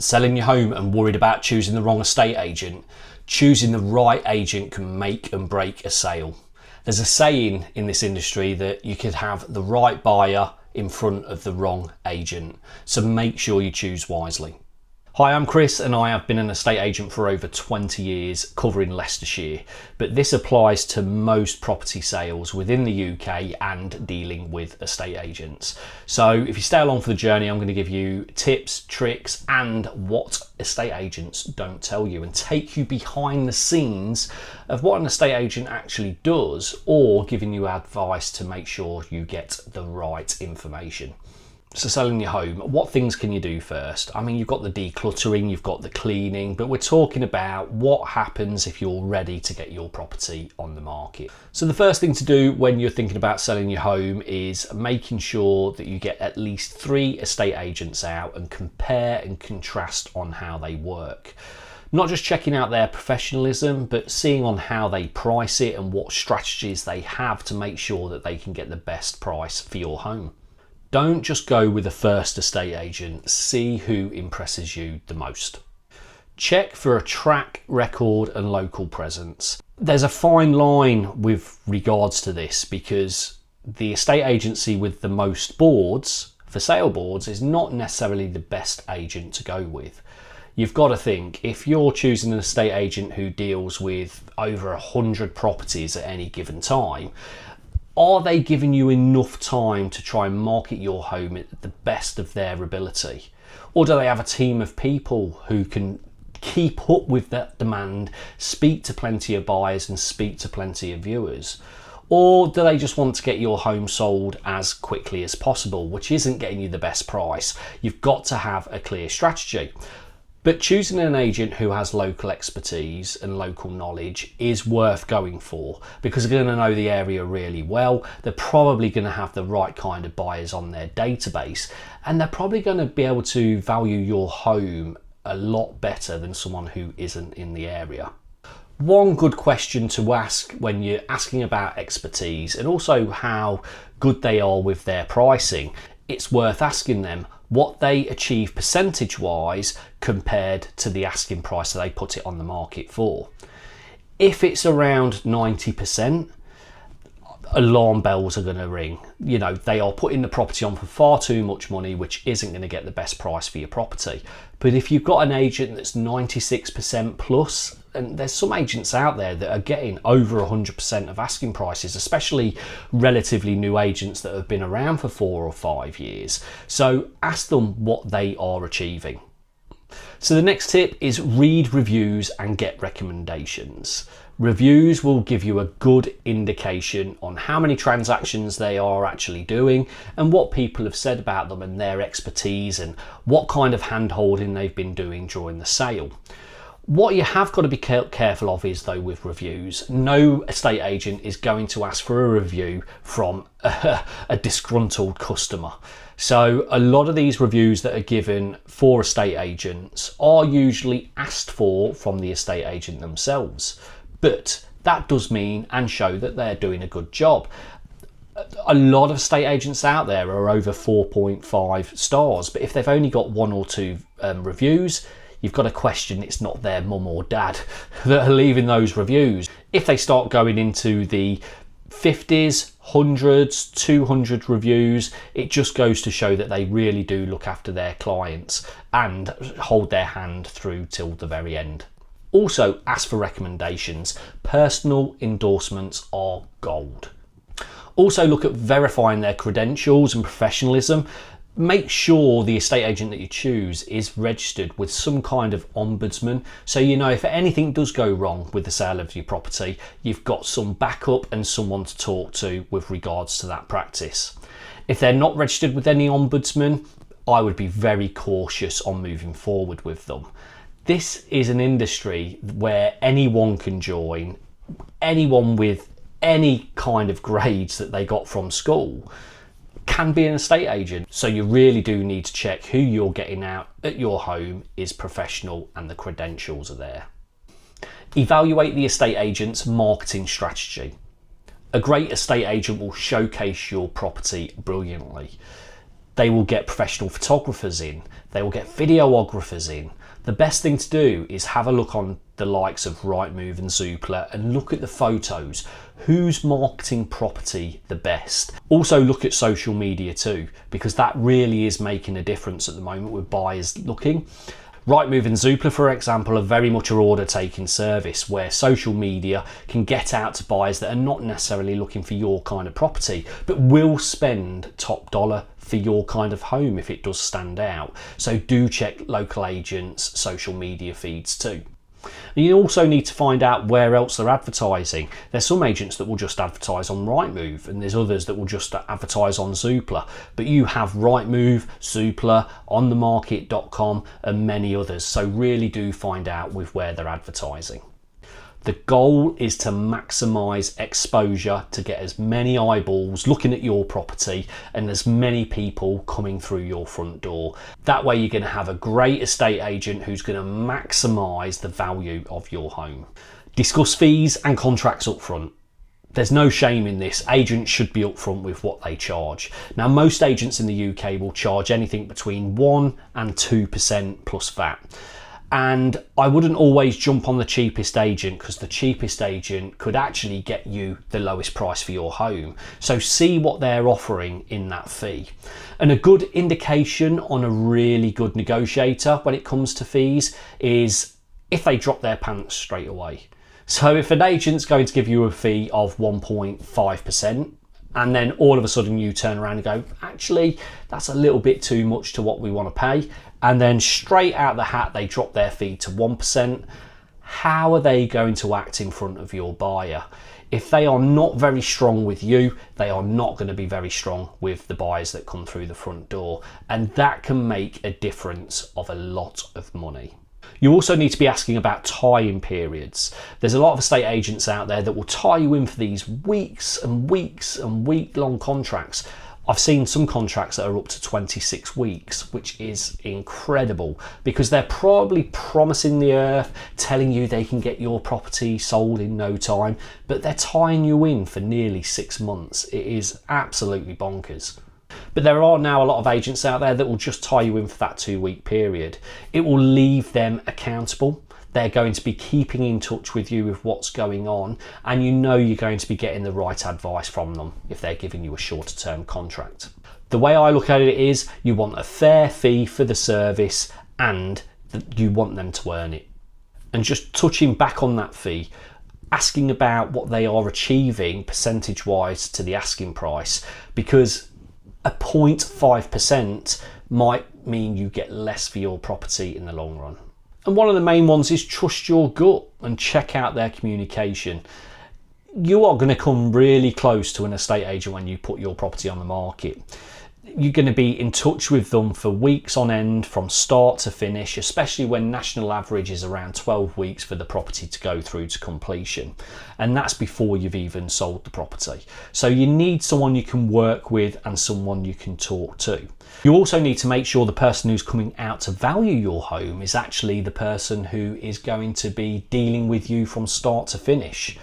Selling your home and worried about choosing the wrong estate agent? Choosing the right agent can make and break a sale. There's a saying in this industry that you could have the right buyer in front of the wrong agent, so make sure you choose wisely. Hi, I'm Chris and I have been an estate agent for over 20 years covering Leicestershire, but this applies to most property sales within the UK and dealing with estate agents. So if you stay along for the journey, I'm going to give you tips, tricks and what estate agents don't tell you and take you behind the scenes of what an estate agent actually does, or giving you advice to make sure you get the right information. So selling your home, what things can you do first? I mean, you've got the decluttering, you've got the cleaning, but we're talking about what happens if you're ready to get your property on the market. So the first thing to do when you're thinking about selling your home is making sure that you get at least 3 estate agents out and compare and contrast on how they work. Not just checking out their professionalism, but seeing on how they price it and what strategies they have to make sure that they can get the best price for your home. Don't just go with the first estate agent, see who impresses you the most. Check for a track record and local presence. There's a fine line with regards to this because the estate agency with the most boards, for sale boards, is not necessarily the best agent to go with. You've got to think, if you're choosing an estate agent who deals with over 100 properties at any given time, are they giving you enough time to try and market your home at the best of their ability? Or do they have a team of people who can keep up with that demand, speak to plenty of buyers and speak to plenty of viewers? Or do they just want to get your home sold as quickly as possible, which isn't getting you the best price? You've got to have a clear strategy. But choosing an agent who has local expertise and local knowledge is worth going for, because they're going to know the area really well. They're probably going to have the right kind of buyers on their database, and they're probably going to be able to value your home a lot better than someone who isn't in the area. One good question to ask when you're asking about expertise and also how good they are with their pricing, it's worth asking them what they achieve percentage wise compared to the asking price that they put it on the market for. If it's around 90%, alarm bells are going to ring. You know, they are putting the property on for far too much money, which isn't going to get the best price for your property. But if you've got an agent that's 96% plus, and there's some agents out there that are getting over 100% of asking prices, especially relatively new agents that have been around for 4 or 5 years. So ask them what they are achieving. So the next tip is read reviews and get recommendations. Reviews will give you a good indication on how many transactions they are actually doing and what people have said about them and their expertise and what kind of hand-holding they've been doing during the sale. What you have got to be careful of is, though, with reviews, no estate agent is going to ask for a review from a disgruntled customer. So a lot of these reviews that are given for estate agents are usually asked for from the estate agent themselves. But that does mean and show that they're doing a good job. A lot of estate agents out there are over 4.5 stars, but if they've only got 1 or 2 reviews, you've got to question it's not their mum or dad that are leaving those reviews. If they start going into the 50s, 100s, 200 reviews, it just goes to show that they really do look after their clients and hold their hand through till the very end. Also, ask for recommendations. Personal endorsements are gold. Also, look at verifying their credentials and professionalism. Make sure the estate agent that you choose is registered with some kind of ombudsman, so you know if anything does go wrong with the sale of your property, you've got some backup and someone to talk to with regards to that practice. If they're not registered with any ombudsman, I would be very cautious on moving forward with them. This is an industry where anyone can join, anyone with any kind of grades that they got from school can be an estate agent. So you really do need to check who you're getting out at your home is professional and the credentials are there. Evaluate the estate agent's marketing strategy. A great estate agent will showcase your property brilliantly. They will get professional photographers in. They will get videographers in. The best thing to do is have a look on the likes of Rightmove and Zoopla and look at the photos. Who's marketing property the best? Also look at social media too, because that really is making a difference at the moment with buyers looking. Rightmove and Zoopla, for example, are very much an order taking service where social media can get out to buyers that are not necessarily looking for your kind of property, but will spend top dollar for your kind of home if it does stand out. So do check local agents' social media feeds too. And you also need to find out where else they're advertising. There's some agents that will just advertise on Rightmove, and there's others that will just advertise on Zoopla. But you have Rightmove, Zoopla, onthemarket.com and many others. So really do find out with where they're advertising. The goal is to maximise exposure to get as many eyeballs looking at your property and as many people coming through your front door. That way you're going to have a great estate agent who's going to maximise the value of your home. Discuss fees and contracts up front. There's no shame in this. Agents should be upfront with what they charge. Now, most agents in the UK will charge anything between 1% and 2% plus VAT. And I wouldn't always jump on the cheapest agent, because the cheapest agent could actually get you the lowest price for your home. So see what they're offering in that fee. And a good indication on a really good negotiator when it comes to fees is if they drop their pants straight away. So if an agent's going to give you a fee of 1.5%, and then all of a sudden you turn around and go, actually, that's a little bit too much to what we want to pay, and then straight out the hat they drop their fee to 1%, how are they going to act in front of your buyer? If they are not very strong with you, they are not going to be very strong with the buyers that come through the front door, and that can make a difference of a lot of money. You also need to be asking about tie-in periods. There's a lot of estate agents out there that will tie you in for these weeks and weeks and week-long contracts. I've seen some contracts that are up to 26 weeks, which is incredible, because they're probably promising the earth, telling you they can get your property sold in no time, but they're tying you in for nearly 6 months. It is absolutely bonkers. But there are now a lot of agents out there that will just tie you in for that 2-week period. It will leave them accountable. They're going to be keeping in touch with you with what's going on, and you know you're going to be getting the right advice from them if they're giving you a shorter term contract. The way I look at it is you want a fair fee for the service and you want them to earn it. And just touching back on that fee, asking about what they are achieving percentage wise to the asking price, because a 0.5% might mean you get less for your property in the long run. And one of the main ones is trust your gut and check out their communication. You are going to come really close to an estate agent when you put your property on the market. You're going to be in touch with them for weeks on end from start to finish, especially when national average is around 12 weeks for the property to go through to completion. And that's before you've even sold the property. So you need someone you can work with and someone you can talk to. You also need to make sure the person who's coming out to value your home is actually the person who is going to be dealing with you from start to finish.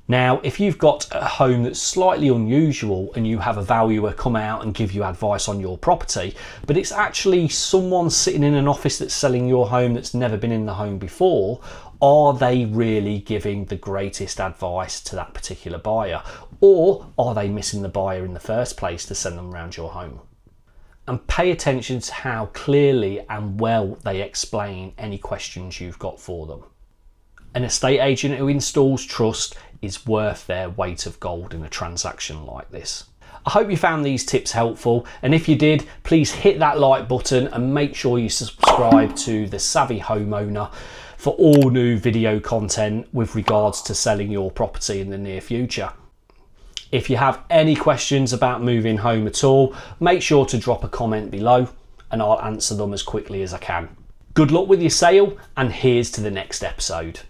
Now, if you've got a home that's slightly unusual and you have a valuer come out and give you advice on your property, but it's actually someone sitting in an office that's selling your home that's never been in the home before, are they really giving the greatest advice to that particular buyer? Or are they missing the buyer in the first place to send them around your home? And pay attention to how clearly and well they explain any questions you've got for them. An estate agent who installs trust is worth their weight of gold in a transaction like this. I hope you found these tips helpful, and if you did, please hit that like button and make sure you subscribe to the Savvy Homeowner for all new video content with regards to selling your property in the near future. If you have any questions about moving home at all, make sure to drop a comment below and I'll answer them as quickly as I can. Good luck with your sale, and here's to the next episode.